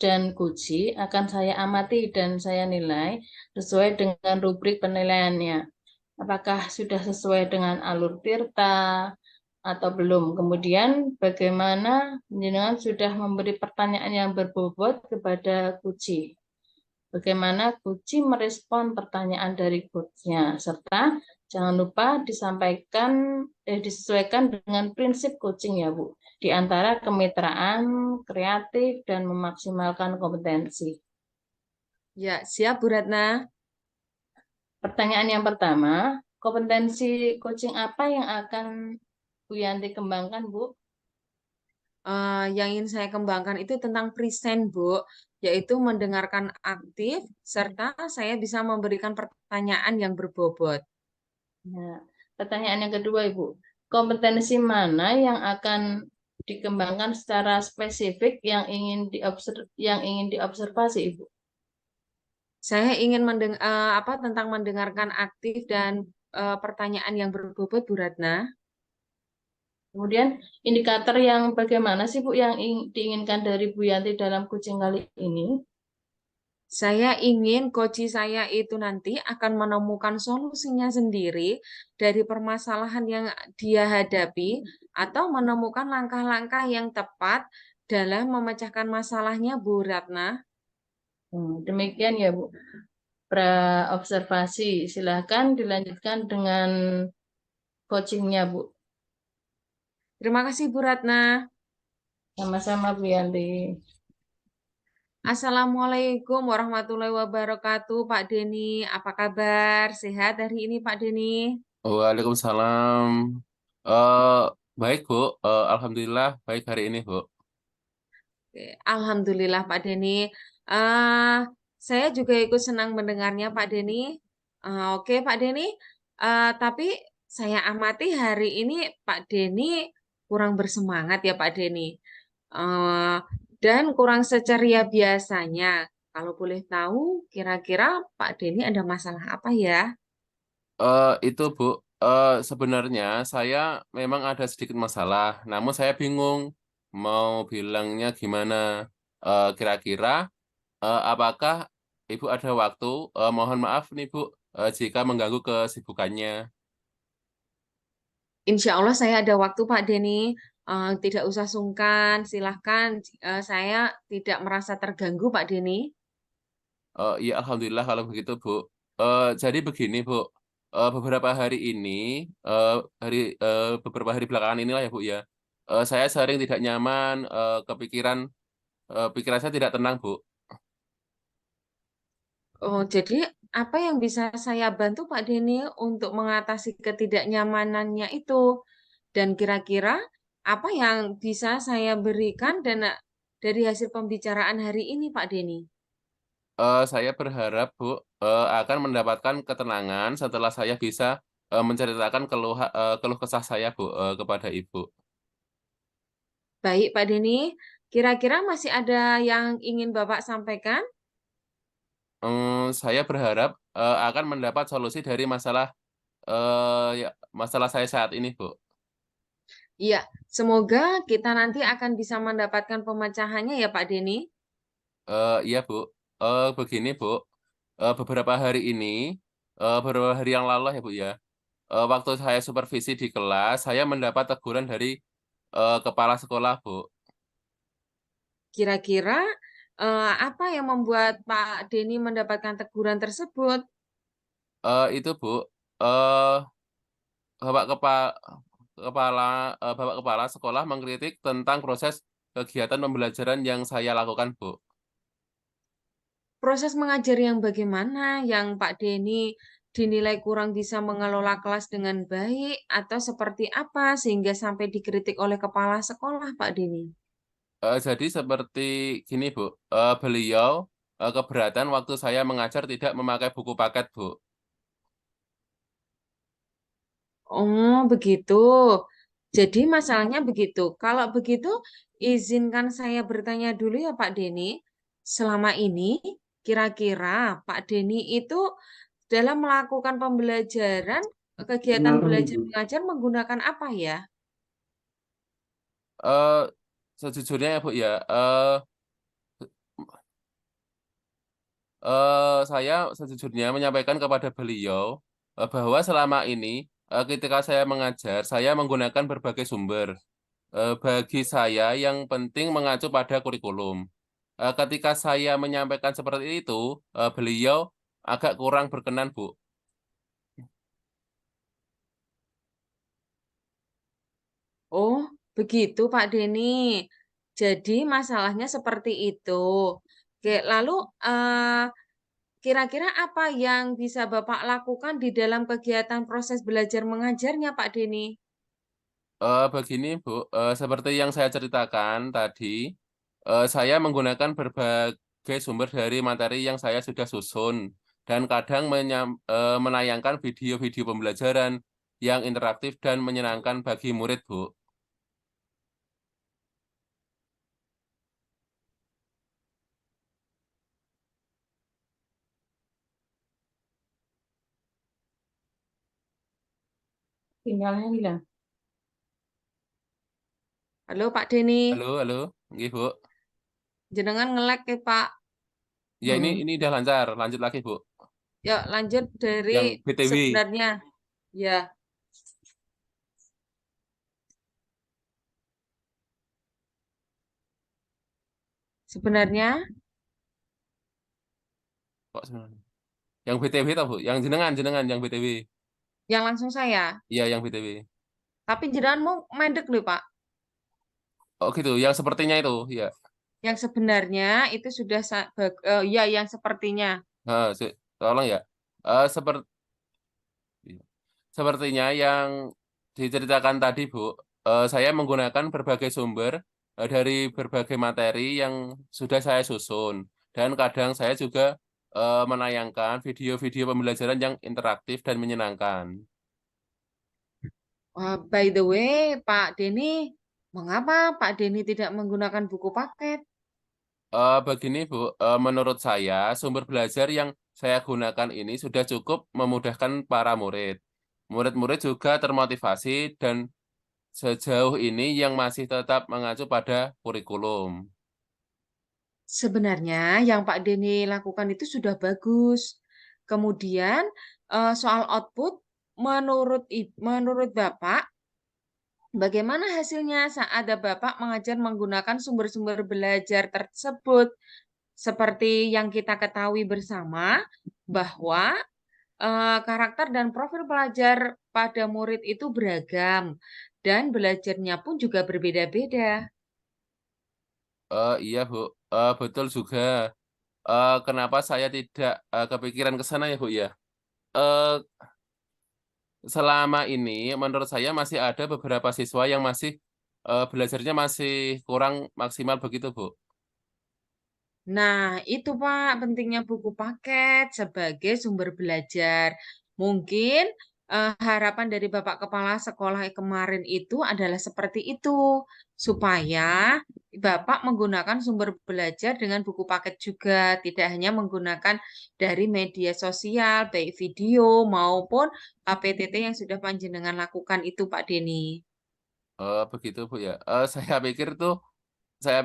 dan Kuci akan saya amati dan saya nilai sesuai dengan rubrik penilaiannya. Apakah sudah sesuai dengan alur Tirta atau belum? Kemudian bagaimana jenengan sudah memberi pertanyaan yang berbobot kepada Kuci? Bagaimana Kuci merespon pertanyaan dari coachnya, serta jangan lupa disesuaikan dengan prinsip coaching ya Bu, di antara kemitraan, kreatif, dan memaksimalkan kompetensi. Ya, siap Bu Ratna. Pertanyaan yang pertama, kompetensi coaching apa yang akan Bu Yanti kembangkan, Bu? Yang ingin saya kembangkan itu tentang present, Bu, yaitu mendengarkan aktif, serta saya bisa memberikan pertanyaan yang berbobot. Nah, pertanyaan yang kedua, Ibu. Kompetensi mana yang akan dikembangkan secara spesifik yang ingin diobservasi, Ibu? Saya ingin tentang mendengarkan aktif dan pertanyaan yang berbobot, Bu Ratna. Kemudian indikator yang bagaimana sih Bu yang diinginkan dari Bu Yanti dalam coaching kali ini? Saya ingin coach saya itu nanti akan menemukan solusinya sendiri dari permasalahan yang dia hadapi atau menemukan langkah-langkah yang tepat dalam memecahkan masalahnya, Bu Ratna. Demikian ya Bu. Praobservasi. Silahkan dilanjutkan dengan coachingnya Bu. Terima kasih, Bu Ratna. Sama-sama Bu Yanti. Assalamualaikum warahmatullahi wabarakatuh, Pak Deni. Apa kabar? Sehat hari ini, Pak Deni? Waalaikumsalam. Baik, Bu. Alhamdulillah baik hari ini, Bu. Alhamdulillah, Pak Deni. Saya juga ikut senang mendengarnya, Pak Deni. Oke, Pak Deni. Tapi saya amati hari ini Pak Deni kurang bersemangat ya, Pak Deni. Dan kurang seceria biasanya. Kalau boleh tahu, kira-kira Pak Denny ada masalah apa ya? Itu Bu, sebenarnya saya memang ada sedikit masalah, namun saya bingung mau bilangnya gimana. Kira-kira apakah Ibu ada waktu? Mohon maaf nih Bu, jika mengganggu kesibukannya. Insya Allah saya ada waktu Pak Denny. Tidak usah sungkan, silahkan. Saya tidak merasa terganggu Pak Denny. Iya, Alhamdulillah kalau begitu Bu. Jadi begini Bu, beberapa hari ini, eh, beberapa hari belakangan inilah ya Bu ya, saya sering tidak nyaman, pikiran saya tidak tenang Bu. Oh, jadi apa yang bisa saya bantu Pak Denny untuk mengatasi ketidaknyamanannya itu? Dan kira-kira apa yang bisa saya berikan dan dari hasil pembicaraan hari ini Pak Denny? Saya berharap Bu akan mendapatkan ketenangan setelah saya bisa menceritakan keluh kesah saya Bu kepada Ibu. Baik Pak Denny, kira-kira masih ada yang ingin Bapak sampaikan? Saya berharap akan mendapat solusi dari ya, masalah saya saat ini Bu. Iya, semoga kita nanti akan bisa mendapatkan pemecahannya ya Pak Denny. Iya Bu, begini Bu, beberapa hari yang lalu ya Bu ya, waktu saya supervisi di kelas, saya mendapat teguran dari kepala sekolah Bu. Kira-kira apa yang membuat Pak Denny mendapatkan teguran tersebut? Itu Bu, eh Bapak kepala Bapak kepala sekolah mengkritik tentang proses kegiatan pembelajaran yang saya lakukan Bu. Proses mengajar yang bagaimana yang Pak Denny dinilai kurang bisa mengelola kelas dengan baik atau seperti apa sehingga sampai dikritik oleh kepala sekolah Pak Denny? Jadi seperti gini Bu, beliau keberatan waktu saya mengajar tidak memakai buku paket Bu. Oh, begitu. Jadi masalahnya begitu. Kalau begitu, izinkan saya bertanya dulu ya Pak Denny. Selama ini, kira-kira Pak Denny itu dalam melakukan pembelajaran, kegiatan belajar mengajar menggunakan apa ya? Eh, Sejujurnya ya Bu ya, saya sejujurnya menyampaikan kepada beliau bahwa selama ini ketika saya mengajar, saya menggunakan berbagai sumber. Bagi saya yang penting mengacu pada kurikulum. Ketika saya menyampaikan seperti itu, beliau agak kurang berkenan, Bu. Oh, begitu Pak Denny. Jadi masalahnya seperti itu. Oke, lalu kira-kira apa yang bisa Bapak lakukan di dalam kegiatan proses belajar mengajarnya Pak Denny? Begini, Bu, seperti yang saya ceritakan tadi, saya menggunakan berbagai sumber dari materi yang saya sudah susun dan kadang menayangkan video-video pembelajaran yang interaktif dan menyenangkan bagi murid, Bu. Tinggalnya hilang. Halo Pak Denny, Halo, halo, nggih, Bu. jenengan ngelek ya Pak. Ya ini Hmm. ini udah lancar, lanjut lagi, Bu. Yuk lanjut dari Yang BTW. sebenarnya. Ya, sebenarnya Kok sebenarnya? Yang BTW tau, Bu? Yang jenengan yang BTW. yang langsung saya. Iya, yang BTW. Tapi jenengan mau mendek loh Pak. Oh gitu, yang sepertinya itu, ya. Yang sebenarnya itu sudah ya yang sepertinya. Tolong ya. Seperti Sepertinya yang diceritakan tadi, Bu, saya menggunakan berbagai sumber dari berbagai materi yang sudah saya susun. Dan kadang saya juga menayangkan video-video pembelajaran yang interaktif dan menyenangkan. By the way, Pak Denny, mengapa Pak Denny tidak menggunakan buku paket? Begini Bu, menurut saya sumber belajar yang saya gunakan ini sudah cukup memudahkan para murid. Murid-murid juga termotivasi dan sejauh ini yang masih tetap mengacu pada kurikulum. Sebenarnya yang Pak Denny lakukan itu sudah bagus. Kemudian soal output, menurut Bapak, bagaimana hasilnya saat ada Bapak mengajar menggunakan sumber-sumber belajar tersebut? Seperti yang kita ketahui bersama bahwa karakter dan profil pelajar pada murid itu beragam dan belajarnya pun juga berbeda-beda. Iya Bu, betul juga. Kenapa saya tidak kepikiran ke sana ya Bu ya? Eh, Selama ini menurut saya masih ada beberapa siswa yang masih belajarnya masih kurang maksimal begitu Bu. Nah, itu Pak, pentingnya buku paket sebagai sumber belajar. Mungkin harapan dari Bapak Kepala Sekolah kemarin itu adalah seperti itu, supaya Bapak menggunakan sumber belajar dengan buku paket juga, tidak hanya menggunakan dari media sosial, baik video maupun PTT yang sudah panjenengan lakukan itu, Pak Denny. Begitu Bu ya. Saya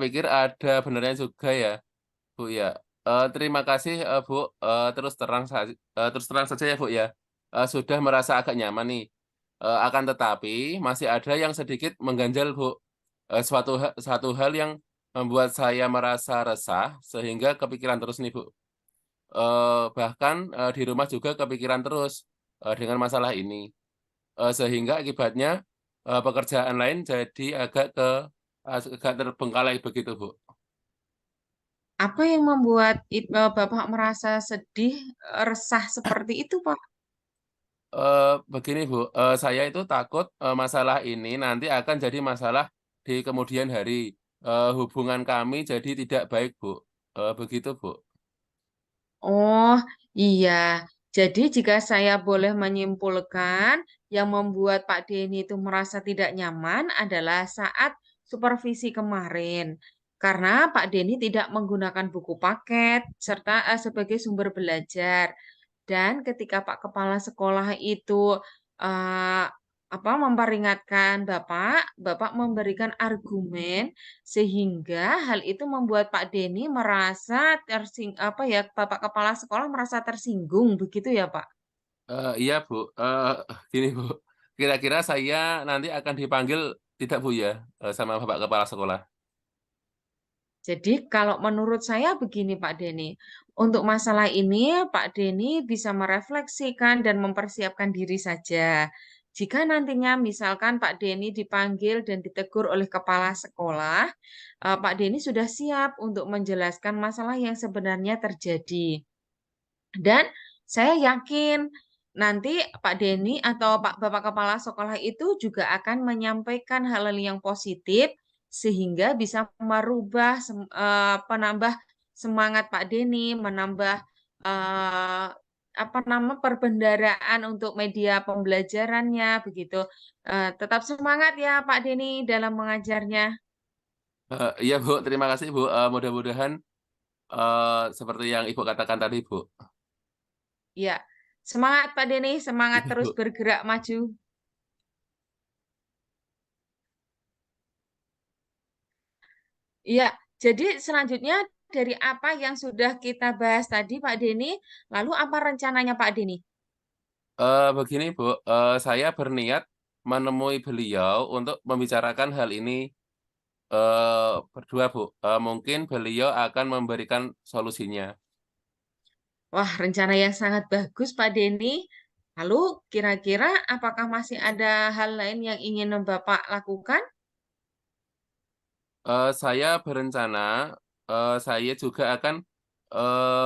pikir ada benarnya juga ya Bu ya. Terima kasih Bu. Terus terang saja ya Bu ya. Sudah merasa agak nyaman nih. Akan tetapi masih ada yang sedikit mengganjal Bu. Suatu hal yang membuat saya merasa resah sehingga kepikiran terus nih Bu. Bahkan di rumah juga kepikiran terus dengan masalah ini. Sehingga akibatnya pekerjaan lain jadi agak terbengkalai begitu Bu. Apa yang membuat Bapak merasa sedih, resah seperti itu, Pak? Begini Bu, saya itu takut masalah ini nanti akan jadi masalah di kemudian hari. Hubungan kami jadi tidak baik Bu. Begitu Bu. Oh, iya. Jadi jika saya boleh menyimpulkan, yang membuat Pak Denny itu merasa tidak nyaman adalah saat supervisi kemarin. Karena Pak Denny tidak menggunakan buku paket serta sebagai sumber belajar. Dan ketika Pak Kepala Sekolah itu eh, memperingatkan Bapak, Bapak memberikan argumen sehingga hal itu membuat Pak Denny merasa Bapak Kepala Sekolah merasa tersinggung begitu ya, Pak? Iya Bu, gini Bu, kira-kira saya nanti akan dipanggil tidak Bu ya, sama Bapak Kepala Sekolah? Jadi kalau menurut saya begini Pak Denny, untuk masalah ini Pak Denny bisa merefleksikan dan mempersiapkan diri saja. Jika nantinya misalkan Pak Denny dipanggil dan ditegur oleh kepala sekolah, Pak Denny sudah siap untuk menjelaskan masalah yang sebenarnya terjadi. Dan saya yakin nanti Pak Denny atau Bapak Kepala Sekolah itu juga akan menyampaikan hal-hal yang positif sehingga bisa penambah semangat Pak Denny, menambah eh, perbendaharaan untuk media pembelajarannya begitu. Tetap semangat ya Pak Denny dalam mengajarnya. Iya Bu, terima kasih Bu. Mudah-mudahan seperti yang Ibu katakan tadi Bu. Ya, semangat Pak Denny, semangat Iya terus Bu. bergerak maju. Iya, jadi selanjutnya dari apa yang sudah kita bahas tadi, Pak Denny, lalu apa rencananya Pak Denny? Begini Bu, saya berniat menemui beliau untuk membicarakan hal ini berdua Bu. Mungkin beliau akan memberikan solusinya. Wah, rencana yang sangat bagus, Pak Denny. Lalu, kira-kira apakah masih ada hal lain yang ingin Bapak lakukan? Saya berencana, saya juga akan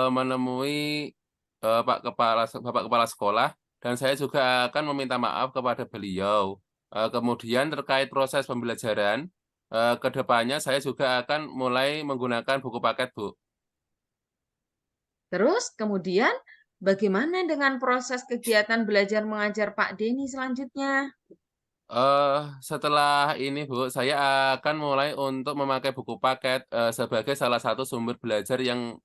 menemui Bapak Kepala Sekolah dan saya juga akan meminta maaf kepada beliau. Kemudian terkait proses pembelajaran, ke depannya saya juga akan mulai menggunakan buku paket, Bu. Terus, kemudian, bagaimana dengan proses kegiatan belajar mengajar Pak Denny selanjutnya? Setelah ini Bu, saya akan mulai untuk memakai buku paket sebagai salah satu sumber belajar yang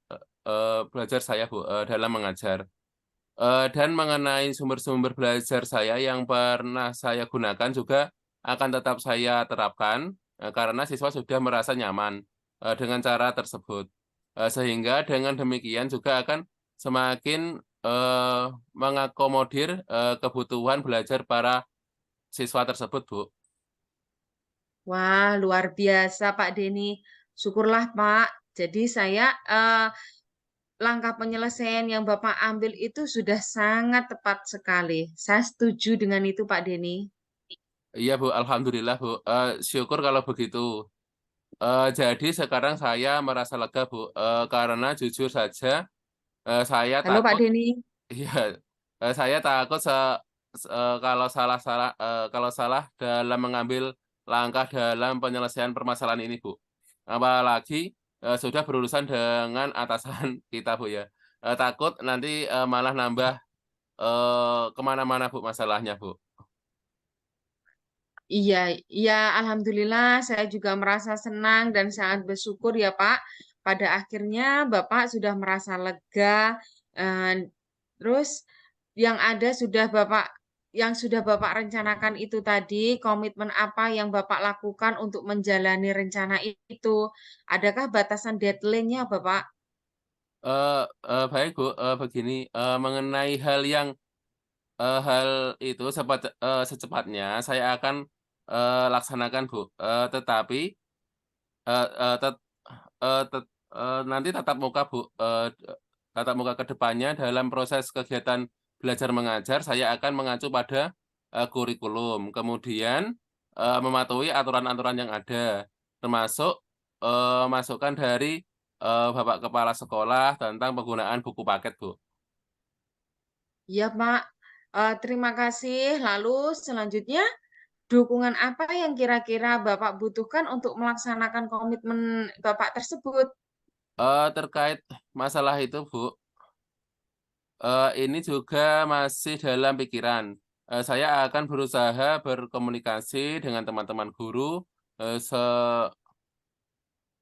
belajar saya Bu dalam mengajar. Dan mengenai sumber-sumber belajar saya yang pernah saya gunakan juga akan tetap saya terapkan karena siswa sudah merasa nyaman dengan cara tersebut. Sehingga dengan demikian juga akan semakin mengakomodir kebutuhan belajar para siswa tersebut, Bu. Wah, luar biasa Pak Denny. Syukurlah Pak. Jadi saya langkah penyelesaian yang Bapak ambil itu sudah sangat tepat sekali. Saya setuju dengan itu Pak Denny. Iya, Bu, alhamdulillah, Bu. Syukur kalau begitu. Jadi sekarang saya merasa lega, Bu, karena jujur saja saya Halo Pak takut, Denny. iya, saya takut kalau salah dalam mengambil langkah dalam penyelesaian permasalahan ini, Bu. Apalagi sudah berurusan dengan atasan kita, Bu ya. Takut nanti malah nambah kemana-mana, Bu, masalahnya, Bu. Iya, iya, alhamdulillah saya juga merasa senang dan sangat bersyukur ya Pak. Pada akhirnya Bapak sudah merasa lega. eh, Terus yang ada yang sudah Bapak rencanakan itu tadi, komitmen apa yang Bapak lakukan untuk menjalani rencana itu? Adakah batasan deadline-nya Bapak? Baik, Bu, begini, mengenai hal itu secepatnya saya akan laksanakan, Bu. Tetapi eh, eh, tet- nanti tatap muka, Bu, tatap muka ke depannya dalam proses kegiatan belajar mengajar saya akan mengacu pada kurikulum, kemudian mematuhi aturan-aturan yang ada, termasuk masukan dari Bapak Kepala Sekolah tentang penggunaan buku paket, Bu. Iya Pak. Terima kasih. Lalu selanjutnya dukungan apa yang kira-kira Bapak butuhkan untuk melaksanakan komitmen Bapak tersebut? Terkait masalah itu, Bu, ini juga masih dalam pikiran. Saya akan berusaha berkomunikasi dengan teman-teman guru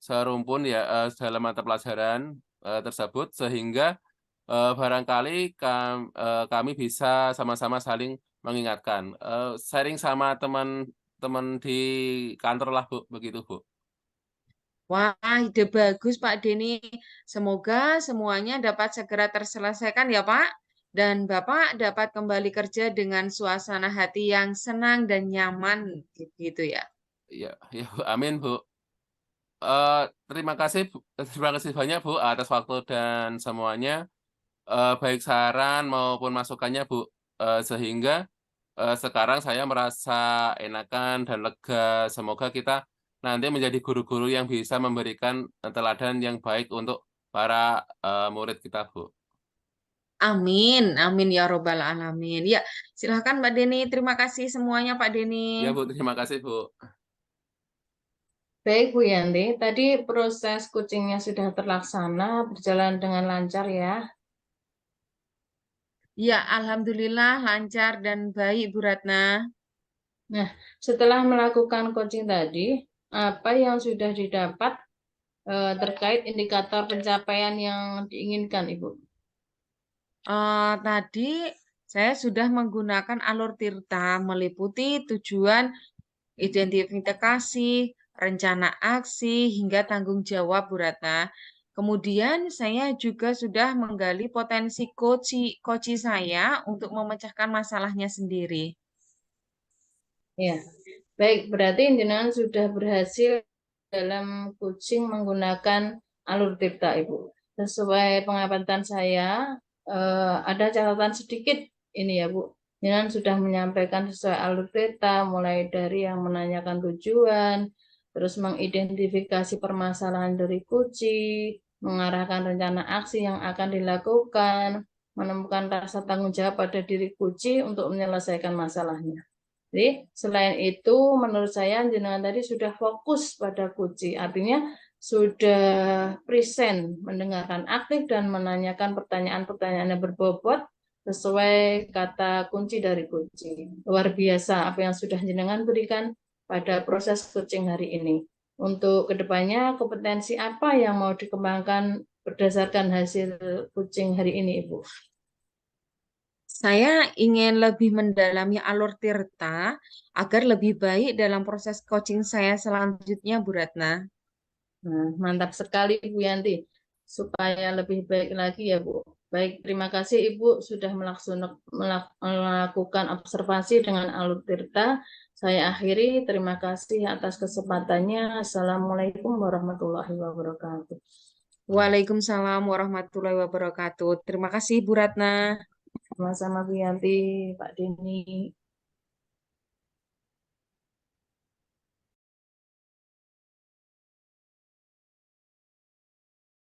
serumpun ya dalam mata pelajaran tersebut sehingga barangkali kami bisa sama-sama saling mengingatkan. Sharing sama teman-teman di kantor lah, Bu, begitu, Bu. Wah, ide bagus Pak Denny. Semoga semuanya dapat segera terselesaikan ya Pak. Dan Bapak dapat kembali kerja dengan suasana hati yang senang dan nyaman gitu ya. Iya, iya, Bu. Amin, Bu. Terima kasih banyak, Bu, atas waktu dan semuanya. Baik saran maupun masukannya, Bu. Sehingga sekarang saya merasa enakan dan lega. Semoga kita nanti menjadi guru-guru yang bisa memberikan teladan yang baik untuk para murid kita, Bu. Amin, amin ya robbal alamin. Ya, silahkan Mbak Denny. Terima kasih semuanya Pak Denny. Ya, Bu, terima kasih, Bu. Baik Bu Yanti, tadi proses coachingnya sudah terlaksana, berjalan dengan lancar ya. Ya, alhamdulillah lancar dan baik Bu Ratna. Nah, setelah melakukan coaching tadi, apa yang sudah didapat terkait indikator pencapaian yang diinginkan, Ibu? Tadi saya sudah menggunakan alur Tirta meliputi tujuan, identifikasi, rencana aksi, hingga tanggung jawab, Bu Ratna. Kemudian saya juga sudah menggali potensi coach saya untuk memecahkan masalahnya sendiri. Ya, baik, berarti jenengan sudah berhasil dalam coaching menggunakan alur Tirta, Ibu. Sesuai pengamatan saya, ada catatan sedikit ini ya, Bu. Jenengan sudah menyampaikan sesuai alur Tirta, mulai dari yang menanyakan tujuan, terus mengidentifikasi permasalahan dari coaching, mengarahkan rencana aksi yang akan dilakukan, menemukan rasa tanggung jawab pada diri coaching untuk menyelesaikan masalahnya. Jadi selain itu menurut saya jenengan tadi sudah fokus pada kunci, artinya sudah present, mendengarkan aktif dan menanyakan pertanyaan-pertanyaan yang berbobot sesuai kata kunci dari coaching. Luar biasa apa yang sudah jenengan berikan pada proses coaching hari ini. Untuk kedepannya kompetensi apa yang mau dikembangkan berdasarkan hasil coaching hari ini, Ibu? Saya ingin lebih mendalami alur Tirta agar lebih baik dalam proses coaching saya selanjutnya, Bu Ratna. Nah, mantap sekali Bu Yanti. Supaya lebih baik lagi ya Bu. Baik, terima kasih Ibu sudah melakukan observasi dengan alur Tirta. Saya akhiri, terima kasih atas kesempatannya. Assalamualaikum warahmatullahi wabarakatuh. Waalaikumsalam warahmatullahi wabarakatuh. Terima kasih, Bu Ratna. Sama-sama Bu Yanti, Pak Denny.